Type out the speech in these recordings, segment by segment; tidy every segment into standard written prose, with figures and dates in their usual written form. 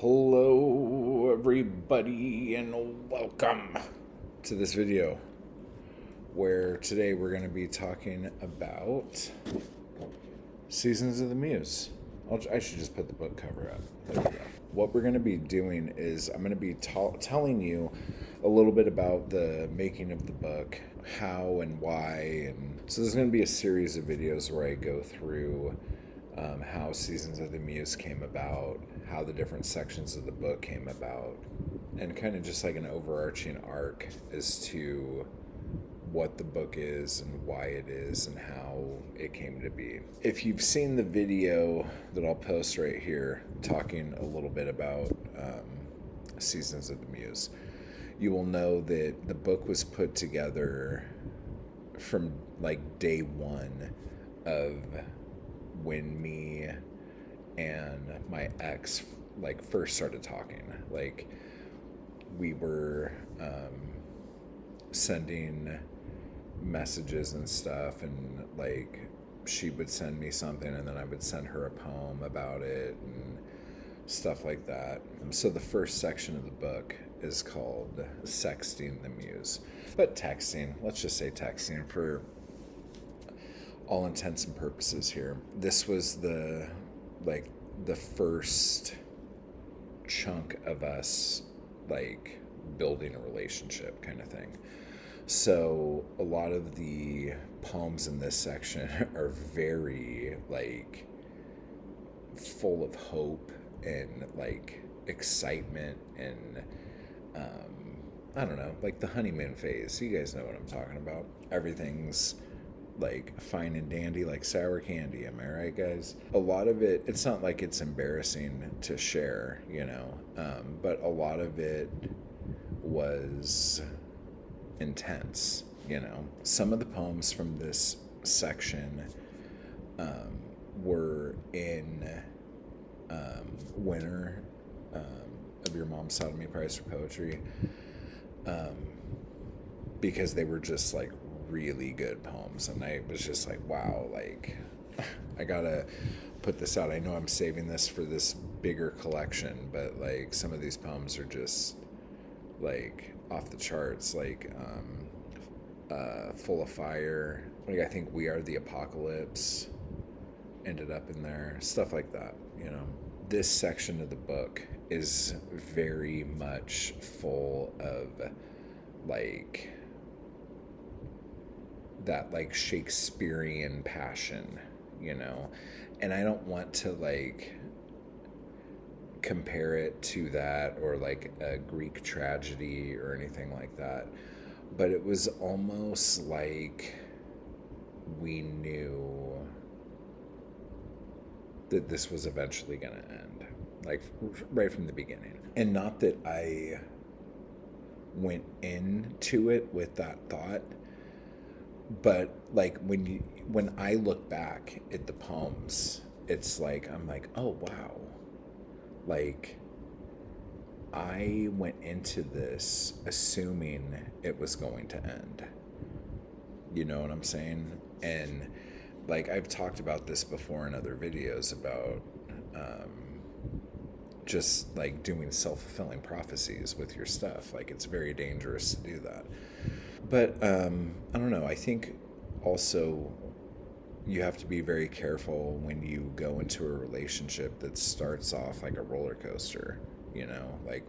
Hello everybody and welcome to this video where today we're going to be talking about Seasons of the Muse. I should just put the book cover up. There we go. What we're going to be doing is I'm going to be telling you a little bit about the making of the book, how and why, and so there's going to be a series of videos where I go through how Seasons of the Muse came about, how the different sections of the book came about, and kind of just like an overarching arc as to what the book is and why it is and how it came to be. If you've seen the video that I'll post right here talking a little bit about Seasons of the Muse, you will know that the book was put together from like day one of when me and my ex like first started talking. Like we were sending messages and stuff, and like she would send me something and then I would send her a poem about it and stuff like that. So the first section of the book is called 3xting the Muse, but texting, let's just say texting for all intents and purposes here. This was the first chunk of us like building a relationship kind of thing. So a lot of the poems in this section are very like full of hope and like excitement and I don't know, like the honeymoon phase. You guys know what I'm talking about. Everything's like fine and dandy like sour candy, am I right, guys? A lot of it, it's not like it's embarrassing to share, you know, but a lot of it was intense, you know. Some of the poems from this section were in winner of your mom's sodomy prize for poetry, because they were just like really good poems, and I was just like, wow, like I gotta put this out. I know I'm saving this for this bigger collection, but like some of these poems are just like off the charts, like Full of Fire, like I think We Are the Apocalypse ended up in there, stuff like that, you know. This section of the book is very much full of like that like Shakespearean passion, you know, and I don't want to like compare it to that or like a Greek tragedy or anything like that, but it was almost like we knew that this was eventually going to end, like right from the beginning. And not that I went into it with that thought, but like when I look back at the poems, it's like I'm like, oh wow, like I went into this assuming it was going to end, you know what I'm saying? And like I've talked about this before in other videos about just like doing self-fulfilling prophecies with your stuff. Like it's very dangerous to do that. But I don't know. I think also you have to be very careful when you go into a relationship that starts off like a roller coaster, you know, like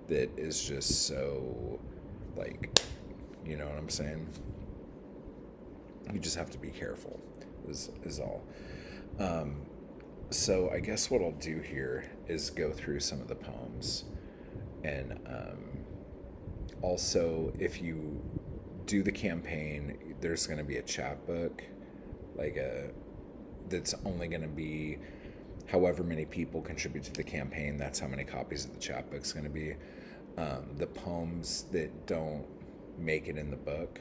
that is just so like, you know what I'm saying? You just have to be careful is all. So I guess what I'll do here is go through some of the poems, and also if you do the campaign, there's going to be a chapbook, like that's only going to be however many people contribute to the campaign. That's how many copies of the chapbook's going to be. The poems that don't make it in the book,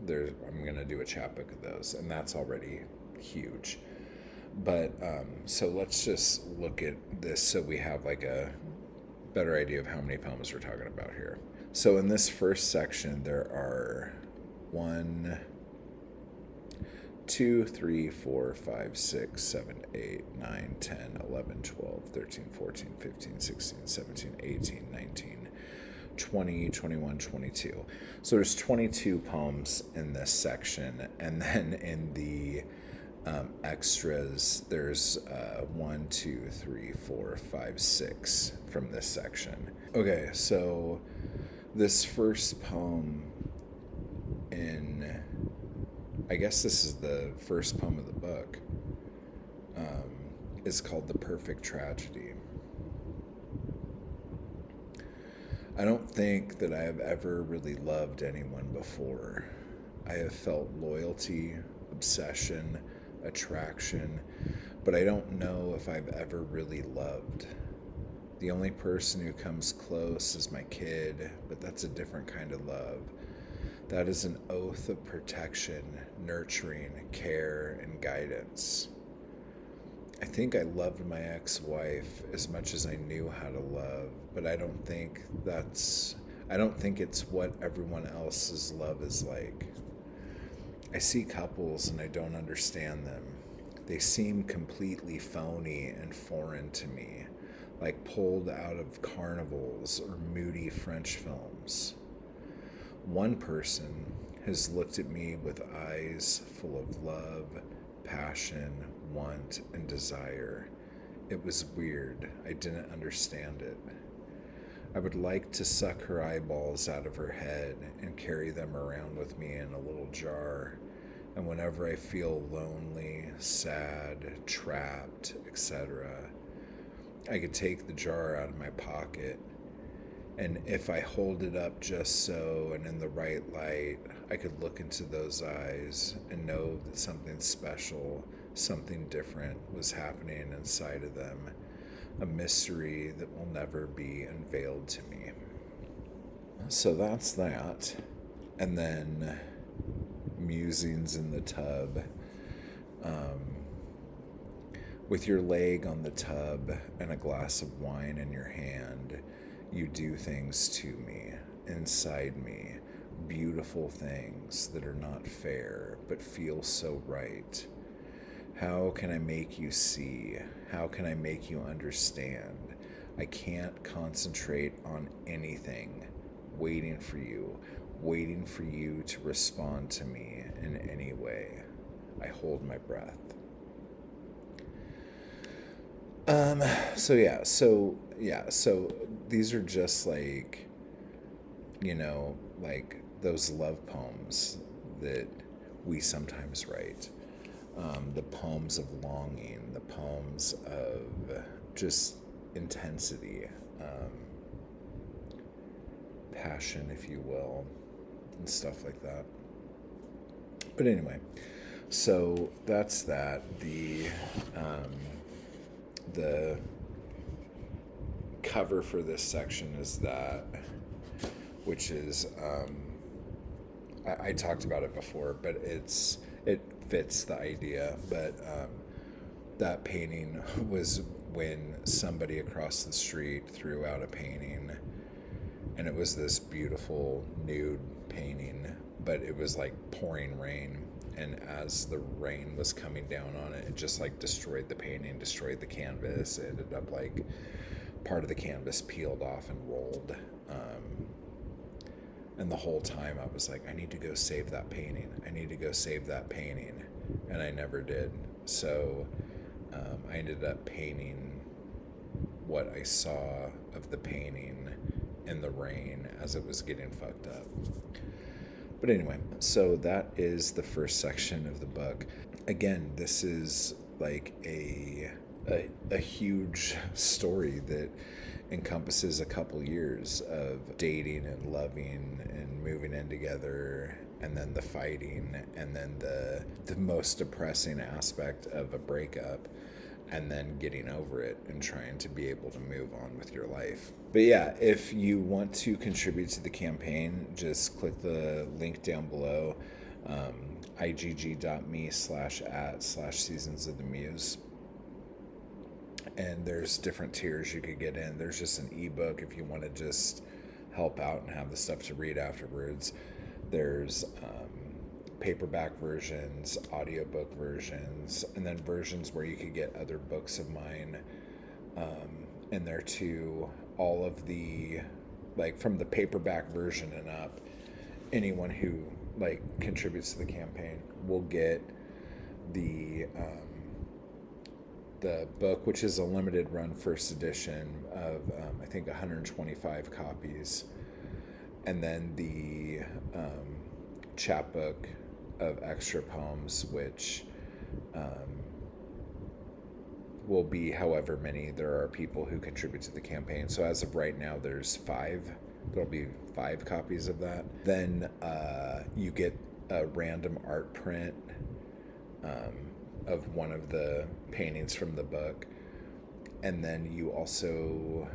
I'm going to do a chapbook of those, and that's already huge. But so let's just look at this so we have like a better idea of how many poems we're talking about here. So in this first section, there are 1, 2, 3, 4, 5, 6, 7, 8, 9, 10, 11, 12, 13, 14, 15, 16, 17, 18, 19, 20, 21, 22. So there's 22 poems in this section, and then in the extras, there's 1, 2, 3, 4, 5, 6 from this section. Okay, so this first poem I guess this is the first poem of the book, is called The Perfect Tragedy. I don't think that I have ever really loved anyone before. I have felt loyalty, obsession, attraction, but I don't know if I've ever really loved. The only person who comes close is my kid, but that's a different kind of love. That is an oath of protection, nurturing, care, and guidance. I think I loved my ex-wife as much as I knew how to love, but I don't think it's what everyone else's love is like. I see couples and I don't understand them. They seem completely phony and foreign to me, like pulled out of carnivals or moody French films. One person has looked at me with eyes full of love, passion, want, and desire. It was weird. I didn't understand it. I would like to suck her eyeballs out of her head and carry them around with me in a little jar. And whenever I feel lonely, sad, trapped, etc., I could take the jar out of my pocket, and if I hold it up just so and in the right light, I could look into those eyes and know that something special, something different was happening inside of them, a mystery that will never be unveiled to me. So that's that. And then musings in the tub. With your leg on the tub and a glass of wine in your hand, you do things to me, inside me, beautiful things that are not fair but feel so right. How can I make you see? How can I make you understand? I can't concentrate on anything, waiting for you to respond to me in any way. I hold my breath. So these are just like, like those love poems that we sometimes write. The poems of longing, the poems of just intensity, passion, if you will, and stuff like that. But anyway, so that's that. The cover for this section is that, which is, I talked about it before, but it fits the idea. But that painting was when somebody across the street threw out a painting, and it was this beautiful nude painting, but it was like pouring rain. And as the rain was coming down on it, it just like destroyed the painting, destroyed the canvas. It ended up like part of the canvas peeled off and rolled. And the whole time I was like, I need to go save that painting. I need to go save that painting. And I never did. So I ended up painting what I saw of the painting in the rain as it was getting fucked up. But anyway, so that is the first section of the book. Again, this is like a huge story that encompasses a couple years of dating and loving and moving in together, and then the fighting, and then the most depressing aspect of a breakup, and then getting over it and trying to be able to move on with your life. But yeah, if you want to contribute to the campaign, just click the link down below, igg.me/@/Seasons of the Muse. And there's different tiers you could get in. There's just an ebook if you want to just help out and have the stuff to read afterwards. There's paperback versions, audiobook versions, and then versions where you could get other books of mine in there too. All of the, like, from the paperback version and up, anyone who like contributes to the campaign will get the book, which is a limited run first edition of I think 125 copies, and then the chapbook of extra poems, which will be however many there are people who contribute to the campaign. So as of right now, there's 5. There'll be 5 copies of that. Then you get a random art print of one of the paintings from the book. And then you also,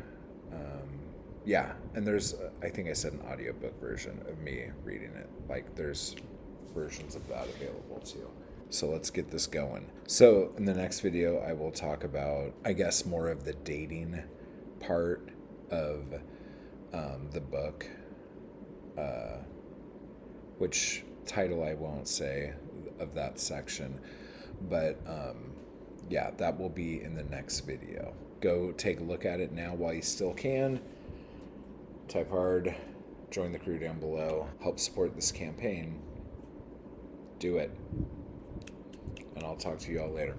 and there's, I think I said an audiobook version of me reading it. Like, there's versions of that available too. So let's get this going. So in the next video, I will talk about, I guess, more of the dating part of the book, which title I won't say of that section, but that will be in the next video. Go take a look at it now while you still can. Type hard, join the crew down below, help support this campaign. Do it. And I'll talk to you all later.